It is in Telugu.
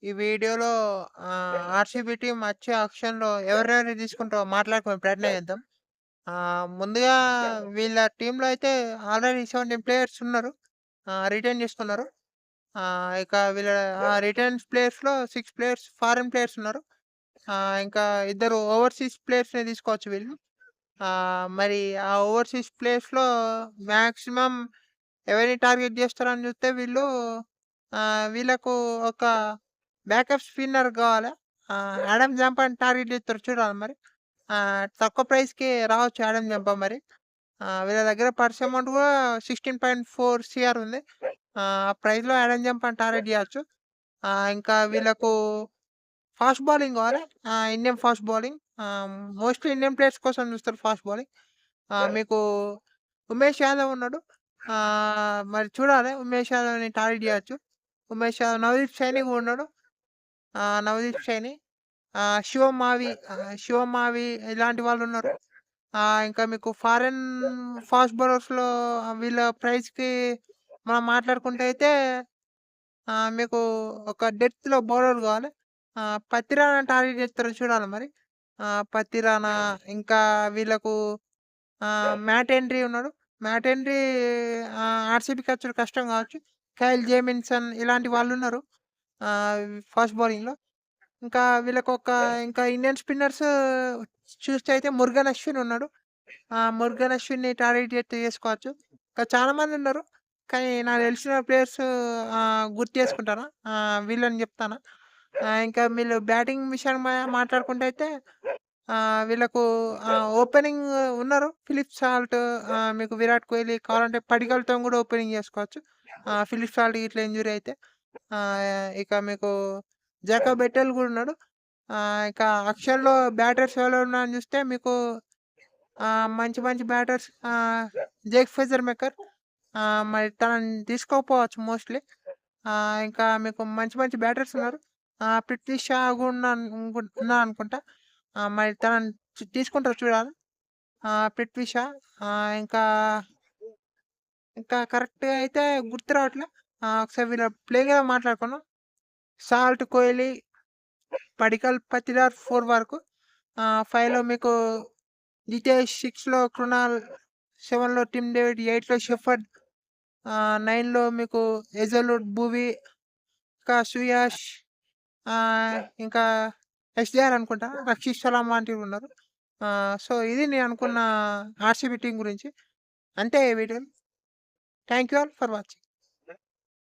ఈ వీడియోలో ఆర్‌సీబీ టీమ్ వచ్చే ఆక్షన్‌లో ఎవరెవరిని తీసుకుంటారో మాట్లాడుకునే ప్రయత్నం చేద్దాం. ముందుగా వీళ్ళ టీమ్‌లో అయితే ఆల్రెడీ 17 ప్లేయర్స్ ఉన్నారు. రిటైన్ చేసుకున్నారు. ఇక వీళ్ళ రిటైర్డ్ ప్లేయర్స్‌లో 6 ప్లేయర్స్ ఫారిన్ ప్లేయర్స్ ఉన్నారు. ఇంకా ఇద్దరు ఓవర్‌సీస్ ప్లేయర్స్‌ని తీసుకోవచ్చు వీళ్ళు. మరి ఆ ఓవర్‌సీస్ ప్లేయర్స్‌లో మాక్సిమం ఎవరిని టార్గెట్ చేస్తారని చూస్తే వీళ్ళు వీళ్ళకు ఒక బ్యాకప్ స్పిన్నర్ కావాలె. ఆడమ్ జంపాని టార్గెట్ చేత్తరు చూడాలి మరి. తక్కువ ప్రైస్‌కి రావచ్చు ఆడమ్ జంపా మరి. వీళ్ళ దగ్గర పర్స్ అమౌంట్ కూడా 16.4 సీఆర్ ఉంది. ఆ ప్రైస్‌లో ఆడమ్ జంపాని టార్గెట్ చేయొచ్చు. ఇంకా వీళ్ళకు ఫాస్ట్ బౌలింగ్ కావాలి. Indian fast bowling. Mostly Indian players కోసం చూస్తారు ఫాస్ట్ బౌలింగ్. మీకు ఉమేష్ యాదవ్ ఉన్నాడు. మరి చూడాలి ఉమేష్ యాదవ్‌ని టార్గెట్ చేయొచ్చు. ఉమేష్ యాదవ్, నవదీప్ సైని కూడా ఉన్నాడు. నవదీప్ సైని, శివమావి ఇలాంటి వాళ్ళున్నారు. ఇంకా మీకు ఫారెన్ ఫాస్ట్ బౌలర్స్‌లో వీళ్ళ ప్రైస్‌కి మనం మాట్లాడుకుంటే అయితే మీకు ఒక డెప్త్‌లో బౌలర్ కావాలి. పత్తిరానా టార్గెట్ చేస్తారో చూడాలి మరి. పత్తిరానా ఇంకా వీళ్ళకు మ్యాట్ హెన్రీ ఉన్నాడు. మ్యాట్ హెన్రీ ఆర్‌సీబీకి వచ్చుడు కష్టం కావచ్చు. కైల్ జేమిన్సన్ ఇలాంటి వాళ్ళున్నారు. ఫాస్ట్ బౌలింగ్‌లో. ఇంకా వీళ్ళకొక ఇంకా ఇండియన్ స్పిన్నర్స్ చూస్తే అయితే మురుగన్ అశ్విన్ ఉన్నాడు. మురుగన్ అశ్విన్‌ని టార్గెట్ చేసుకోవచ్చు. ఇంకా చాలా మందున్నారు. కానీ నాకు తెలిసిన ప్లేయర్స్ గుర్తు చేసుకుంటాను. వీళ్ళని చెప్తాను. ఇంకా వీళ్ళు బ్యాటింగ్ విషయాన్ని మాట్లాడుకుంటే అయితే వీళ్ళకు ఓపెనింగ్ ఉన్నారు. ఫిలిప్ సాల్ట్, మీకు విరాట్ కోహ్లీ కావాలంటే పడికల్‌తోని కూడా ఓపెనింగ్ చేసుకోవచ్చు. ఫిలిప్ సాల్ట్ ఇట్లా ఇంజ్యూరీ అయితే. ఇక మీకు జాకబ్ బెట్టెల్ గూడా ఉన్నాడు. ఇక అక్షర్‌లో బ్యాటర్స్ ఎవరెవరున్నారని చూస్తే మీకు మంచి మంచి బ్యాటర్స్ జేక్ ఫెజర్‌మేకర్, మరి తనని తీసుకోకపోవచ్చు మోస్ట్‌లీ. ఇంకా మీకు మంచి మంచి బ్యాటర్స్ ఉన్నారు. పృథ్వీ షా గూడా ఉన్నాడనుకుంటా. మరి తనని తీసుకుంటారో చూడాలి. పృథ్వీ షా, ఇంకా ఇంకా కరెక్ట్‌గా అయితే గుర్తు రావట్లే. ఒకసారి వీళ్ళ ప్లేయింగ్ ఎలెవన్ మాట్లాడుకుందాం. సాల్ట్, కోహ్లీ, పడికల్, పత్తిదార్ 4 వరకు. 5లో మీకు జితేష్, 6లో కృణాల్, 7లో టిమ్ డేవిడ్, 8లో షెఫర్డ్, 9లో మీకు హేజల్‌వుడ్, భువి, ఇంకా సుయాష్, ఇంకా ఎస్‌డిఆర్ అనుకుంటా. రక్షిత్ సలాం లాంటివున్నారు. సో, ఇది నేను అనుకున్న ఆర్‌సీబీ టీమ్ గురించి. అంతే ఈ వీడియోలో. Thank you all for watching.